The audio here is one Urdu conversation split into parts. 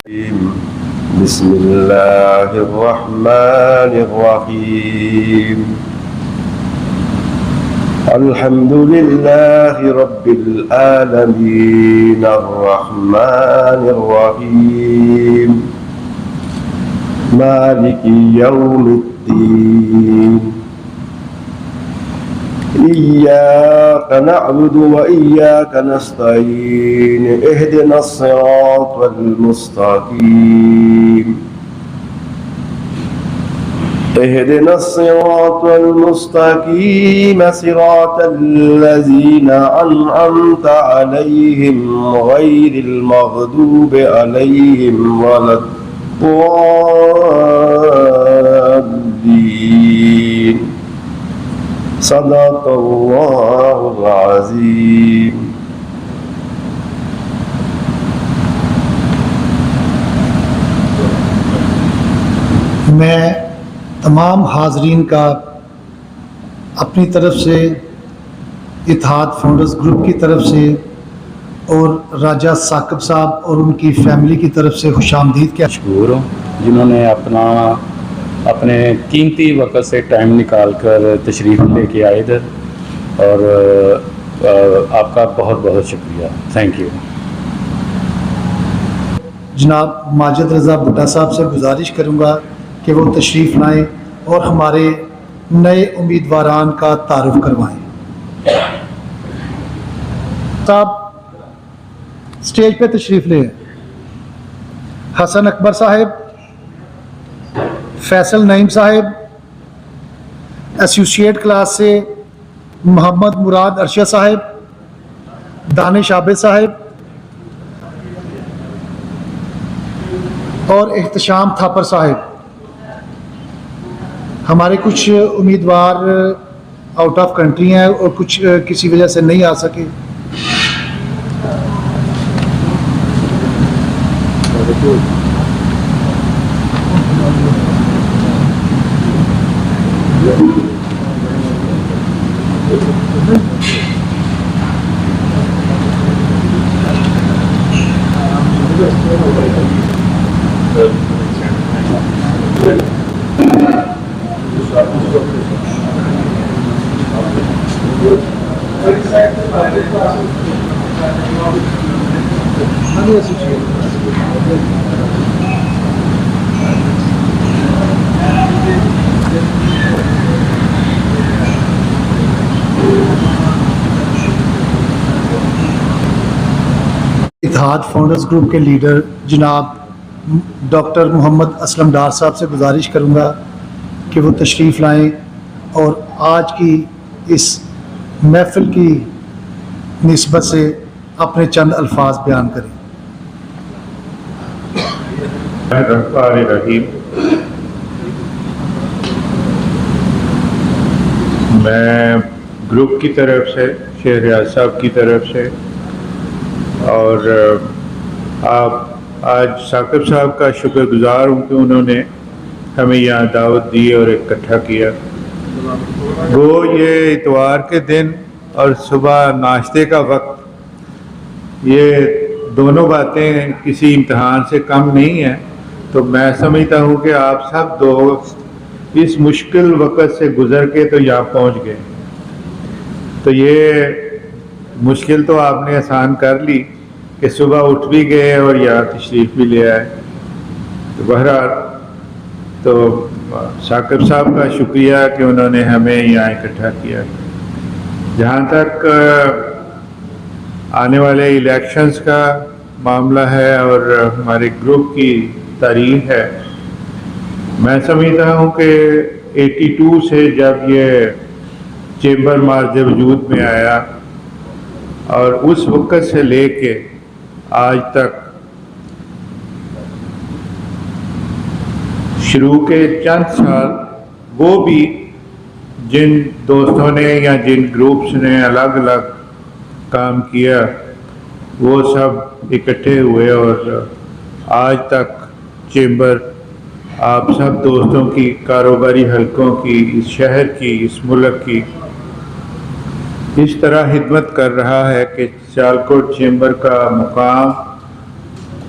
بسم الله الرحمن الرحيم الحمد لله رب العالمين الرحمن الرحيم مالك يوم الدين إياك نعبد وإياك نستعين اهدنا الصراط المستقيم اهدنا الصراط المستقيم صراط الذين أنعمت عليهم غير المغضوب عليهم ولا الضالين صدق اللہ العظیم. میں تمام حاضرین کا اپنی طرف سے، اتحاد فاؤنڈرز گروپ کی طرف سے اور راجہ ثاقب صاحب اور ان کی فیملی کی طرف سے خوش آمدید کیا. مشکور ہوں جنہوں نے اپنے قیمتی وقت سے ٹائم نکال کر تشریف لے کے آئے ادھر، اور آپ کا بہت بہت شکریہ. Thank you. جناب ماجد رضا بھٹا صاحب سے گزارش کروں گا کہ وہ تشریف لائیں اور ہمارے نئے امیدواران کا تعارف کروائیں. صاحب اسٹیج پہ تشریف لیں. حسن اکبر صاحب، فیصل نعیم صاحب، ایسوسیٹ کلاس سے محمد مراد ارشد صاحب، دانش عابد صاحب اور احتشام تھاپر صاحب. ہمارے کچھ امیدوار آؤٹ آف کنٹری ہیں اور کچھ کسی وجہ سے نہیں آ سکے. اتحاد فاؤنڈرز گروپ کے لیڈر جناب ڈاکٹر محمد اسلم ڈار صاحب سے گزارش کروں گا کہ وہ تشریف لائیں اور آج کی اس محفل کی نسبت سے اپنے چند الفاظ بیان کریں. الرحمن الرحیم. میں گروپ کی طرف سے، شہریار صاحب کی طرف سے اور آپ آج ثاقب صاحب کا شکر گزار ہوں کہ انہوں نے ہمیں یہاں دعوت دی اور اکٹھا کیا. وہ یہ اتوار کے دن اور صبح ناشتے کا وقت، یہ دونوں باتیں کسی امتحان سے کم نہیں ہیں. تو میں سمجھتا ہوں کہ آپ سب دوست اس مشکل وقت سے گزر کے تو یہاں پہنچ گئے. تو یہ مشکل تو آپ نے آسان کر لی کہ صبح اٹھ بھی گئے اور یہاں تشریف بھی لے آئے. تو بہرحال تو ثاقب صاحب کا شکریہ کہ انہوں نے ہمیں یہاں اکٹھا کیا. جہاں تک آنے والے الیکشنز کا معاملہ ہے اور ہمارے گروپ کی تاریخ ہے، میں سمجھتا ہوں کہ 82 سے جب یہ چیمبر مارج وجود میں آیا اور اس وقت سے لے کے آج تک شروع کے چند سال وہ بھی جن دوستوں نے یا جن گروپس نے الگ الگ کام کیا وہ سب اکٹھے ہوئے اور آج تک چیمبر آپ سب دوستوں کی، کاروباری حلقوں کی، اس شہر کی، اس ملک کی اس طرح خدمت کر رہا ہے کہ سیالکوٹ چیمبر کا مقام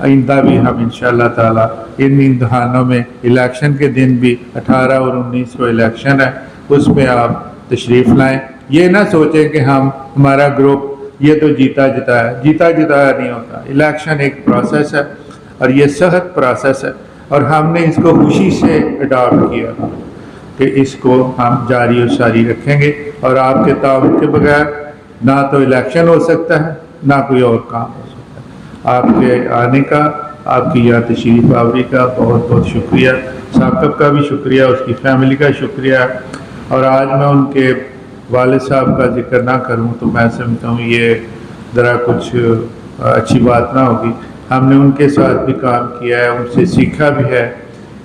آئندہ بھی ہم انشاءاللہ تعالی ان امتحانوں میں الیکشن کے دن بھی 18 اور 19 کو الیکشن ہے، اس میں آپ تشریف لائیں. یہ نہ سوچیں کہ ہمارا گروپ یہ تو جیتا جتایا نہیں ہوتا. الیکشن ایک پروسیس ہے اور یہ سخت پروسیس ہے، اور ہم نے اس کو خوشی سے اڈاپٹ کیا کہ اس کو ہم جاری و ساری رکھیں گے. اور آپ کے تعاون کے بغیر نہ تو الیکشن ہو سکتا ہے، نہ کوئی اور کام ہو سکتا ہے. آپ کے آنے کا، آپ کی یہاں تشریف آوری کا بہت بہت شکریہ. ثاقب کا بھی شکریہ، اس کی فیملی کا شکریہ. اور آج میں ان کے والد صاحب کا ذکر نہ کروں تو میں سمجھتا ہوں یہ ذرا کچھ اچھی بات نہ ہوگی. ہم نے ان کے ساتھ بھی کام کیا ہے، ان سے سیکھا بھی ہے.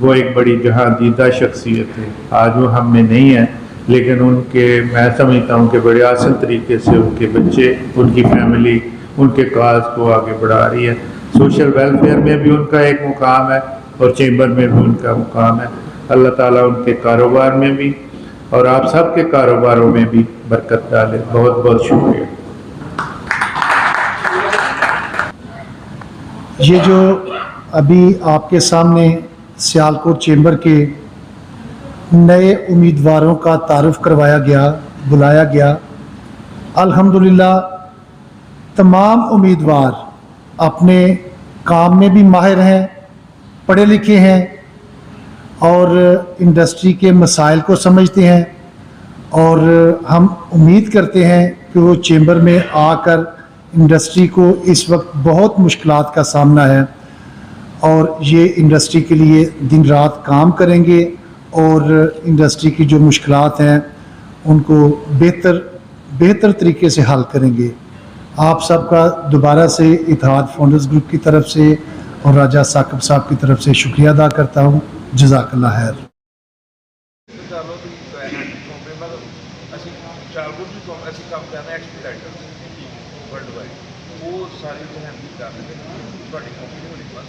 وہ ایک بڑی جہاں دیدہ شخصیت ہے. آج وہ ہم میں نہیں ہے، لیکن ان کے میں سمجھتا ہوں کہ بڑے آسان طریقے سے ان کے بچے، ان کی فیملی ان کے کاز کو آگے بڑھا رہی ہے. سوشل ویلفیئر میں بھی ان کا ایک مقام ہے اور چیمبر میں بھی ان کا مقام ہے. اللہ تعالیٰ ان کے کاروبار میں بھی اور آپ سب کے کاروباروں میں بھی برکت ڈالے. بہت بہت شکریہ. یہ جو ابھی آپ کے سامنے سیالکوٹ چیمبر کے نئے امیدواروں کا تعارف کروایا گیا، بلایا گیا، الحمدللہ تمام امیدوار اپنے کام میں بھی ماہر ہیں، پڑھے لکھے ہیں اور انڈسٹری کے مسائل کو سمجھتے ہیں. اور ہم امید کرتے ہیں کہ وہ چیمبر میں آ کر انڈسٹری کو اس وقت بہت مشکلات کا سامنا ہے، اور یہ انڈسٹری کے لیے دن رات کام کریں گے اور انڈسٹری کی جو مشکلات ہیں ان کو بہتر طریقے سے حل کریں گے. آپ سب کا دوبارہ سے اتحاد فاؤنڈرز گروپ کی طرف سے اور راجہ ثاقب صاحب کی طرف سے شکریہ ادا کرتا ہوں. جزاک اللہ خیر. ਅਸੀਂ ਕੰਮ ਕਰਨਾ ਐਕਸਪੀਰਾਈਟਰ ਵਰਲਡ ਵਾਈਡ, ਉਹ ਸਾਰੀ ਜੋ ਹੈਂਡਲ ਕਰ ਰਹੇ ਨੇ ਤੁਹਾਡੀ ਕੰਪਨੀ ਹੋਣੀ ਬਸ